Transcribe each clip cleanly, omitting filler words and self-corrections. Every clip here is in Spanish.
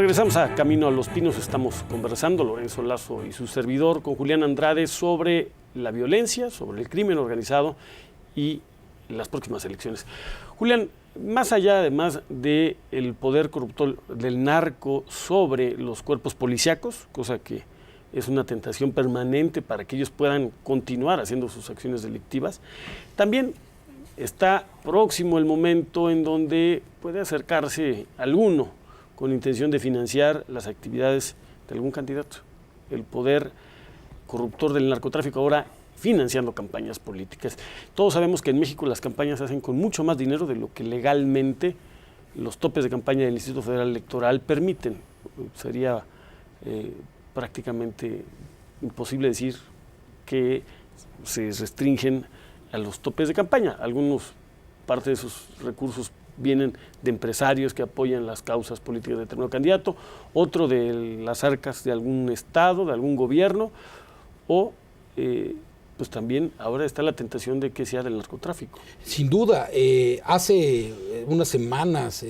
Regresamos a Camino a los Pinos. Estamos conversando, Lorenzo Lazo y su servidor, con Julián Andrade sobre la violencia, sobre el crimen organizado y las próximas elecciones. Julián, más allá además del poder corruptor del narco sobre los cuerpos policíacos, cosa que es una tentación permanente para que ellos puedan continuar haciendo sus acciones delictivas, también está próximo el momento en donde puede acercarse alguno con intención de financiar las actividades de algún candidato. El poder corruptor del narcotráfico ahora financiando campañas políticas. Todos sabemos que en México las campañas se hacen con mucho más dinero de lo que legalmente los topes de campaña del Instituto Federal Electoral permiten. Sería prácticamente imposible decir que se restringen a los topes de campaña. Parte de esos recursos vienen de empresarios que apoyan las causas políticas de determinado candidato, otro de las arcas de algún estado, de algún gobierno, o pues también ahora está la tentación de que sea del narcotráfico. Sin duda, hace unas semanas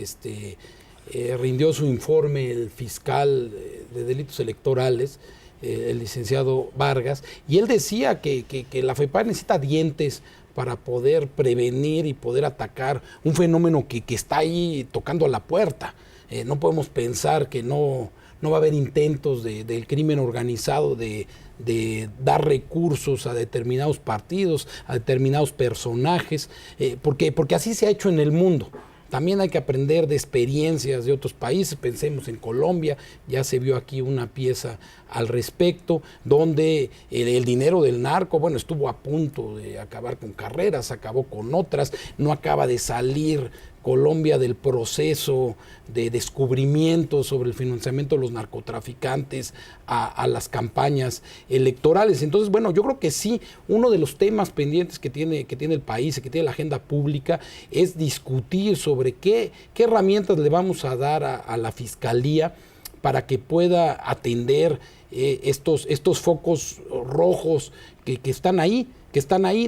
rindió su informe el fiscal de delitos electorales, el licenciado Vargas, y él decía que la FEPADE necesita dientes para poder prevenir y poder atacar un fenómeno que está ahí tocando a la puerta. No podemos pensar que no va a haber intentos del crimen organizado de dar recursos a determinados partidos, a determinados personajes, porque así se ha hecho en el mundo. También hay que aprender de experiencias de otros países. Pensemos en Colombia, ya se vio aquí una pieza al respecto, donde el dinero del narco, bueno, estuvo a punto de acabar con carreras, acabó con otras, no acaba de salir Colombia del proceso de descubrimiento sobre el financiamiento de los narcotraficantes a las campañas electorales. Entonces, bueno, yo creo que sí, uno de los temas pendientes que tiene el país y que tiene la agenda pública es discutir sobre qué herramientas le vamos a dar a la Fiscalía para que pueda atender estos focos rojos que están ahí.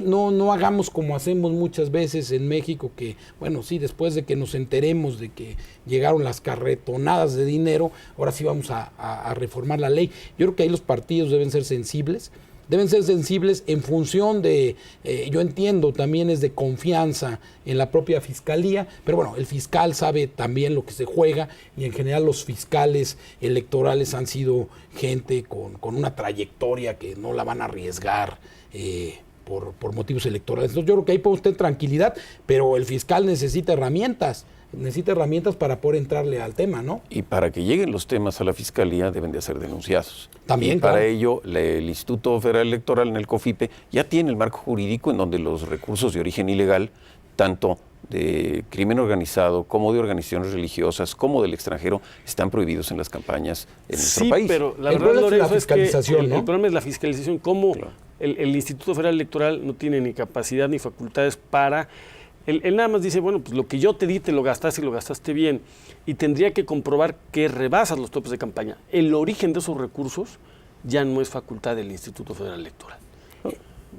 No hagamos como hacemos muchas veces en México, que bueno, sí, después de que nos enteremos de que llegaron las carretonadas de dinero, ahora sí vamos a reformar la ley. Yo creo que ahí los partidos deben ser sensibles en función de, yo entiendo, también es de confianza en la propia Fiscalía, pero bueno, el fiscal sabe también lo que se juega, y en general los fiscales electorales han sido gente con una trayectoria que no la van a arriesgar por motivos electorales. Entonces yo creo que ahí podemos tener tranquilidad, pero el fiscal necesita herramientas para poder entrarle al tema, ¿no? Y para que lleguen los temas a la Fiscalía deben de ser denunciados. También, y para ello el Instituto Federal Electoral, en el COFIPE, ya tiene el marco jurídico en donde los recursos de origen ilegal, tanto de crimen organizado como de organizaciones religiosas como del extranjero, están prohibidos en las campañas en nuestro país. Sí, pero la verdad, Lorenzo, es la fiscalización, el problema es la fiscalización. ¿Cómo? Claro. El Instituto Federal Electoral no tiene ni capacidad ni facultades para... Él nada más dice, bueno, pues lo que yo te di te lo gastaste y lo gastaste bien, y tendría que comprobar que rebasas los topes de campaña. El origen de esos recursos ya no es facultad del Instituto Federal Electoral.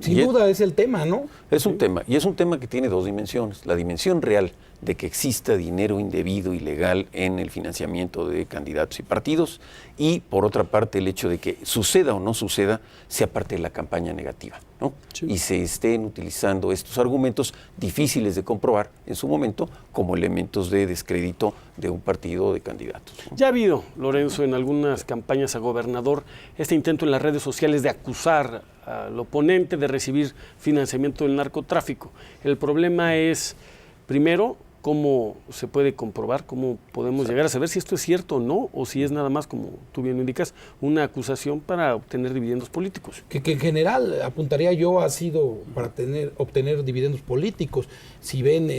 Sin duda es el tema, ¿no? Es un tema, y es un tema que tiene dos dimensiones. La dimensión real de que exista dinero indebido, ilegal en el financiamiento de candidatos y partidos, y por otra parte el hecho de que suceda o no suceda sea parte de la campaña negativa, ¿no? Sí. Y se estén utilizando estos argumentos difíciles de comprobar en su momento como elementos de descrédito de un partido o de candidatos, ¿no? Ya ha habido, Lorenzo, en algunas campañas a gobernador este intento en las redes sociales de acusar al oponente de recibir financiamiento del narcotráfico. El problema es, primero, cómo se puede comprobar, cómo podemos llegar a saber si esto es cierto o no, o si es nada más, como tú bien lo indicas, una acusación para obtener dividendos políticos. Que en general, apuntaría yo, ha sido para obtener dividendos políticos. Si ven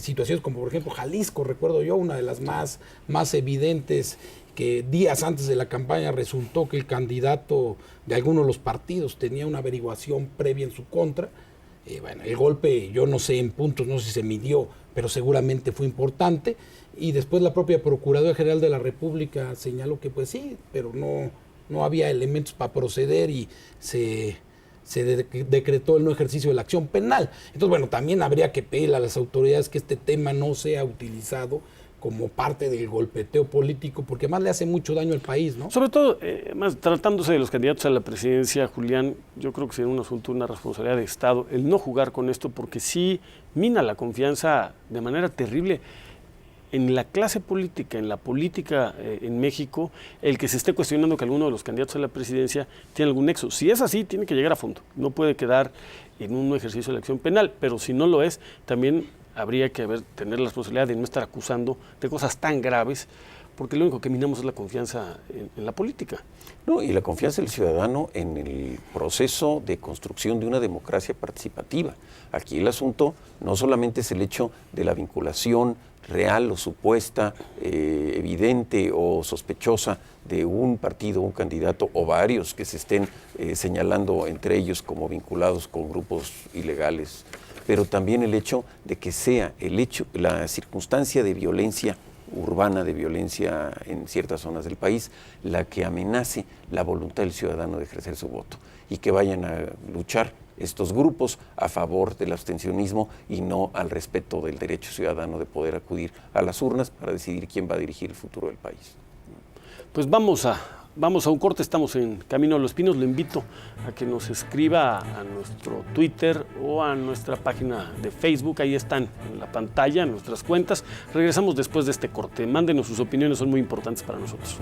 situaciones como, por ejemplo, Jalisco, recuerdo yo, una de las más evidentes, que días antes de la campaña resultó que el candidato de alguno de los partidos tenía una averiguación previa en su contra. Bueno, el golpe, yo no sé en puntos, no sé si se midió, pero seguramente fue importante. Y después la propia Procuraduría General de la República señaló que pues sí, pero no había elementos para proceder, y se decretó el no ejercicio de la acción penal. Entonces, bueno, también habría que pedir a las autoridades que este tema no sea utilizado como parte del golpeteo político, porque más le hace mucho daño al país, ¿no? Sobre todo, más tratándose de los candidatos a la presidencia, Julián, yo creo que sería un asunto, una responsabilidad de Estado, el no jugar con esto, porque sí mina la confianza de manera terrible en la clase política, en la política en México, el que se esté cuestionando que alguno de los candidatos a la presidencia tiene algún nexo. Si es así, tiene que llegar a fondo, no puede quedar en un ejercicio de elección penal, pero si no lo es, también habría que tener la responsabilidad de no estar acusando de cosas tan graves, porque lo único que minamos es la confianza en la política. No, y la confianza del ciudadano en el proceso de construcción de una democracia participativa. Aquí el asunto no solamente es el hecho de la vinculación real o supuesta, evidente o sospechosa de un partido, un candidato o varios que se estén señalando entre ellos como vinculados con grupos ilegales, pero también el hecho de que sea la circunstancia de violencia urbana, de violencia en ciertas zonas del país, la que amenace la voluntad del ciudadano de ejercer su voto y que vayan a luchar estos grupos a favor del abstencionismo y no al respeto del derecho ciudadano de poder acudir a las urnas para decidir quién va a dirigir el futuro del país. Pues vamos a un corte, estamos en Camino a los Pinos. Lo invito a que nos escriba a nuestro Twitter o a nuestra página de Facebook, ahí están en la pantalla, nuestras cuentas. Regresamos después de este corte, mándenos sus opiniones, son muy importantes para nosotros.